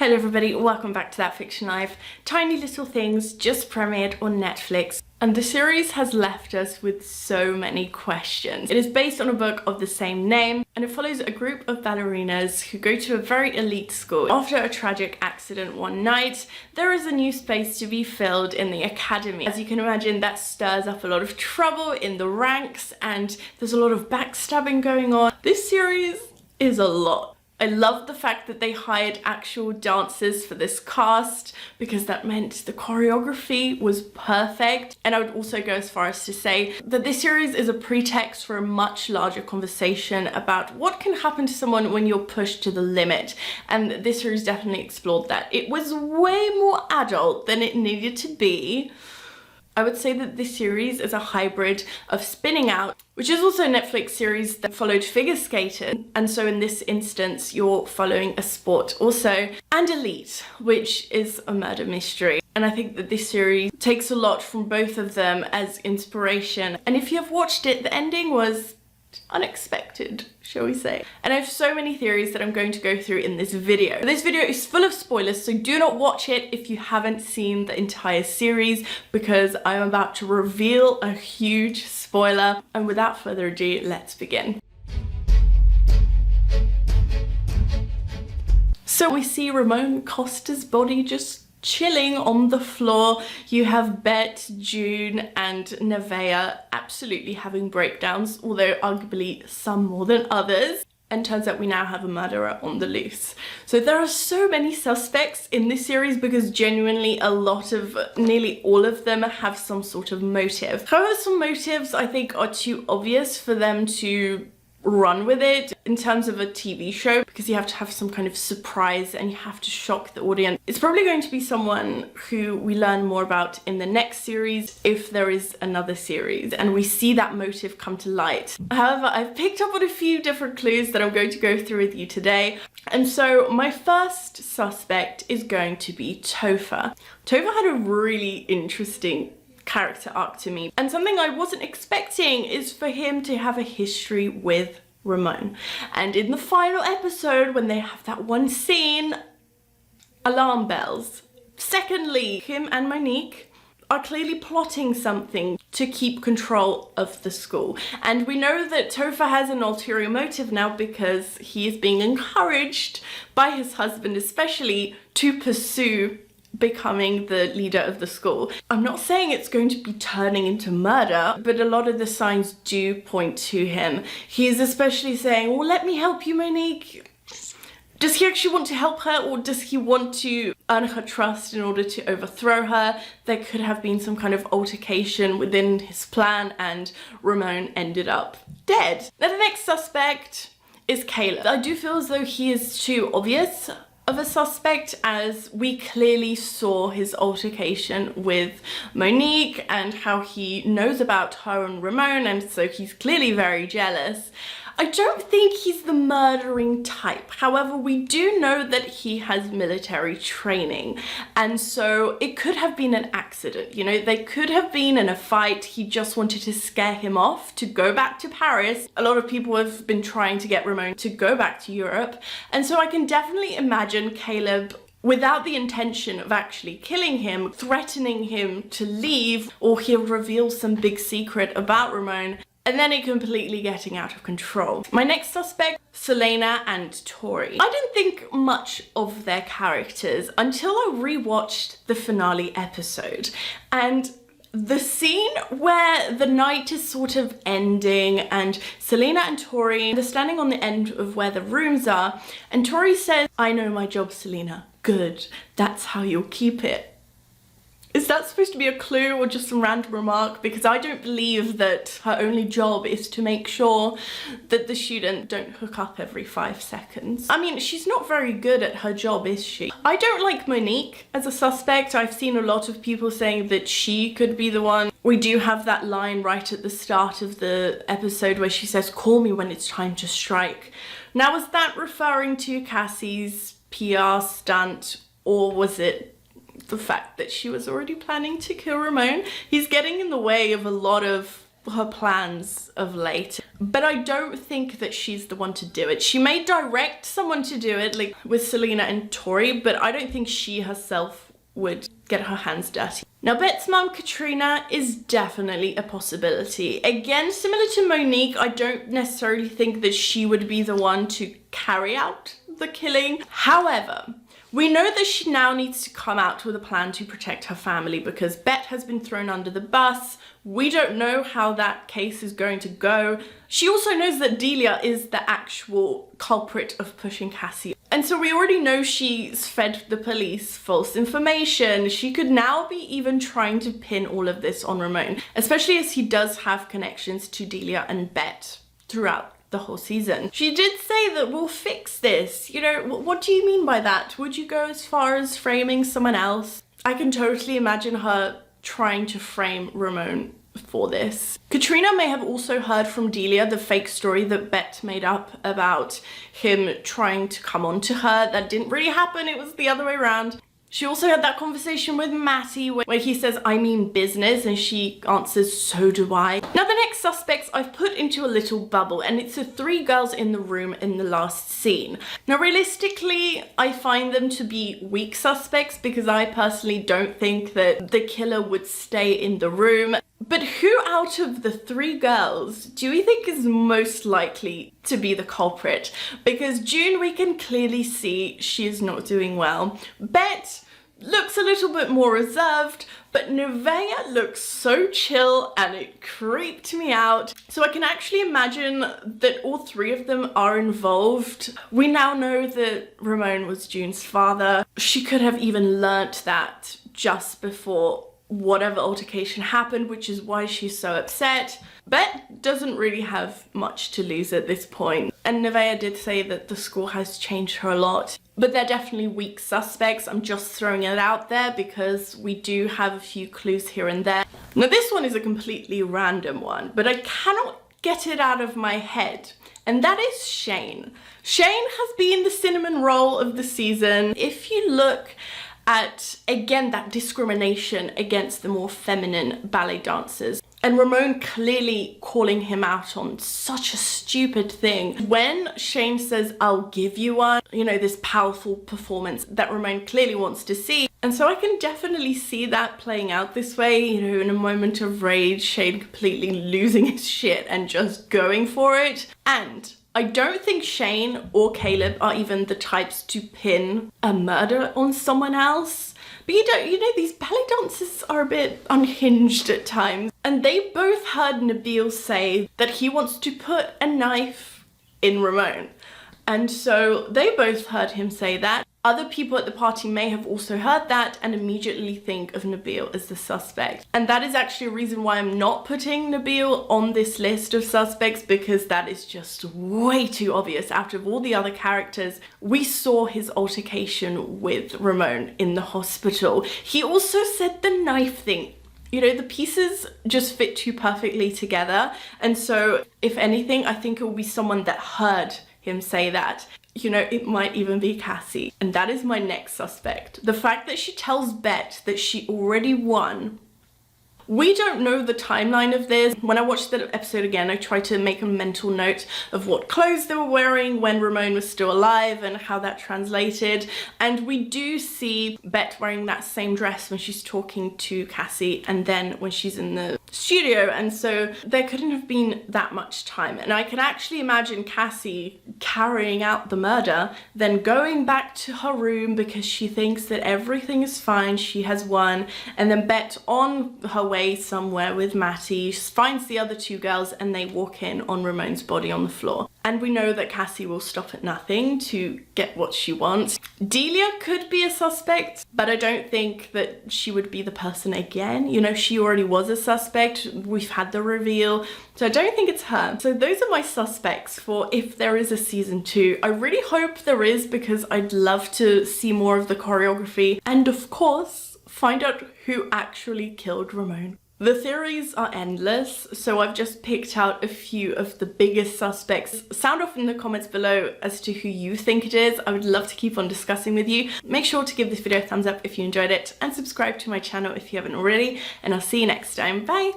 Hello everybody, welcome back to That Fiction Life. Tiny Little Things just premiered on Netflix and the series has left us with so many questions. It is based on a book of the same name and it follows a group of ballerinas who go to a very elite school. After a tragic accident one night, there is a new space to be filled in the academy. As you can imagine, that stirs up a lot of trouble in the ranks and there's a lot of backstabbing going on. This series is a lot. I love the fact that they hired actual dancers for this cast because that meant the choreography was perfect. And I would also go as far as to say that this series is a pretext for a much larger conversation about what can happen to someone when you're pushed to the limit. And this series definitely explored that. It was way more adult than it needed to be. I would say that this series is a hybrid of Spinning Out, which is also a Netflix series that followed figure skating. And so in this instance, you're following a sport also, and Elite, which is a murder mystery. And I think that this series takes a lot from both of them as inspiration. And if you have watched it, the ending was unexpected, shall we say. And I have so many theories that I'm going to go through in this video. This video is full of spoilers, so do not watch it if you haven't seen the entire series because I'm about to reveal a huge spoiler. And without further ado, let's begin. So we see Ramon Costa's body just chilling on the floor. You have Bet, June and Nevaeh absolutely having breakdowns, although arguably some more than others. And turns out we now have a murderer on the loose. So there are so many suspects in this series because genuinely nearly all of them have some sort of motive. However, some motives I think are too obvious for them to run with it in terms of a TV show because you have to have some kind of surprise and you have to shock the audience. It's probably going to be someone who we learn more about in the next series if there is another series and we see that motive come to light. However, I've picked up on a few different clues that I'm going to go through with you today. And so my first suspect is going to be Topher. Topher had a really interesting character arc to me, and something I wasn't expecting is for him to have a history with Ramon. And in the final episode, when they have that one scene, alarm bells. Secondly, him and Monique are clearly plotting something to keep control of the school. And we know that Topher has an ulterior motive now because he is being encouraged by his husband especially to pursue becoming the leader of the school. I'm not saying it's going to be turning into murder, but a lot of the signs do point to him. He is especially saying, well, let me help you, Monique. Does he actually want to help her, or does he want to earn her trust in order to overthrow her? There could have been some kind of altercation within his plan and Ramon ended up dead. Now the next suspect is Caleb. I do feel as though he is too obvious of a suspect, as we clearly saw his altercation with Monique and how he knows about her and Ramon, and so he's clearly very jealous. I don't think he's the murdering type. However, we do know that he has military training. And so it could have been an accident. You know, they could have been in a fight. He just wanted to scare him off to go back to Paris. A lot of people have been trying to get Ramon to go back to Europe. And so I can definitely imagine Caleb, without the intention of actually killing him, threatening him to leave, or he'll reveal some big secret about Ramon, and then it completely getting out of control. My next suspect, Selena and Tori. I didn't think much of their characters until I rewatched the finale episode. And the scene where the night is sort of ending and Selena and Tori, they're standing on the end of where the rooms are, and Tori says, "I know my job, Selena. Good. That's how you'll keep it." Is that supposed to be a clue or just some random remark? Because I don't believe that her only job is to make sure that the student don't hook up every 5 seconds. I mean, she's not very good at her job, is she? I don't like Monique as a suspect. I've seen a lot of people saying that she could be the one. We do have that line right at the start of the episode where she says, "Call me when it's time to strike." Now, was that referring to Cassie's PR stunt, or was it the fact that she was already planning to kill Ramon? He's getting in the way of a lot of her plans of late, but I don't think that she's the one to do it. She may direct someone to do it, like with Selena and Tori, but I don't think she herself would get her hands dirty. Now, Bet's mom, Katrina, is definitely a possibility. Again, similar to Monique, I don't necessarily think that she would be the one to carry out the killing. However, we know that she now needs to come out with a plan to protect her family because Bet has been thrown under the bus. We don't know how that case is going to go. She also knows that Delia is the actual culprit of pushing Cassie. And so we already know she's fed the police false information. She could now be even trying to pin all of this on Ramon, especially as he does have connections to Delia and Bet throughout the whole season. She did say that we'll fix this. You know, what do you mean by that? Would you go as far as framing someone else? I can totally imagine her trying to frame Ramon for this. Katrina may have also heard from Delia the fake story that Bet made up about him trying to come on to her. That didn't really happen, it was the other way around. She also had that conversation with Matty where he says, I mean business, and she answers, so do I. Now the next suspects I've put into a little bubble, and it's the 3 girls in the room in the last scene. Now realistically, I find them to be weak suspects because I personally don't think that the killer would stay in the room. But who out of the 3 girls do we think is most likely to be the culprit? Because June, we can clearly see she is not doing well. Bet looks a little bit more reserved, but Nevaeh looks so chill and it creeped me out. So I can actually imagine that all 3 of them are involved. We now know that Ramon was June's father. She could have even learnt that just before whatever altercation happened, which is why she's so upset. Bet doesn't really have much to lose at this point. And Nevaeh did say that the school has changed her a lot. But they're definitely weak suspects. I'm just throwing it out there because we do have a few clues here and there. Now this one is a completely random one, but I cannot get it out of my head. And that is Shane. Shane has been the cinnamon roll of the season. If you look at, again, that discrimination against the more feminine ballet dancers. And Ramon clearly calling him out on such a stupid thing. When Shane says, I'll give you one, you know, this powerful performance that Ramon clearly wants to see. And so I can definitely see that playing out this way, you know, in a moment of rage, Shane completely losing his shit and just going for it. And I don't think Shane or Caleb are even the types to pin a murder on someone else. But you know, these ballet dancers are a bit unhinged at times. And they both heard Nabil say that he wants to put a knife in Ramon. And so they both heard him say that. Other people at the party may have also heard that and immediately think of Nabil as the suspect. And that is actually a reason why I'm not putting Nabil on this list of suspects, because that is just way too obvious. Out of all the other characters, we saw his altercation with Ramon in the hospital. He also said the knife thing. You know, the pieces just fit too perfectly together. And so if anything, I think it will be someone that heard him say that. You know, it might even be Cassie. And that is my next suspect. The fact that she tells Bet that she already won. We don't know the timeline of this. When I watched the episode again, I tried to make a mental note of what clothes they were wearing when Ramon was still alive and how that translated. And we do see Bet wearing that same dress when she's talking to Cassie and then when she's in the studio. And so there couldn't have been that much time. And I can actually imagine Cassie carrying out the murder, then going back to her room because she thinks that everything is fine, she has won, and then Bet on her way somewhere with Matty, finds the other 2 girls and they walk in on Ramon's body on the floor. And we know that Cassie will stop at nothing to get what she wants. Delia could be a suspect, but I don't think that she would be the person again. You know, she already was a suspect. We've had the reveal. So I don't think it's her. So those are my suspects for if there is a season 2. I really hope there is because I'd love to see more of the choreography. And of course, find out who actually killed Ramon. The theories are endless, so I've just picked out a few of the biggest suspects. Sound off in the comments below as to who you think it is. I would love to keep on discussing with you. Make sure to give this video a thumbs up if you enjoyed it and subscribe to my channel if you haven't already, and I'll see you next time. Bye!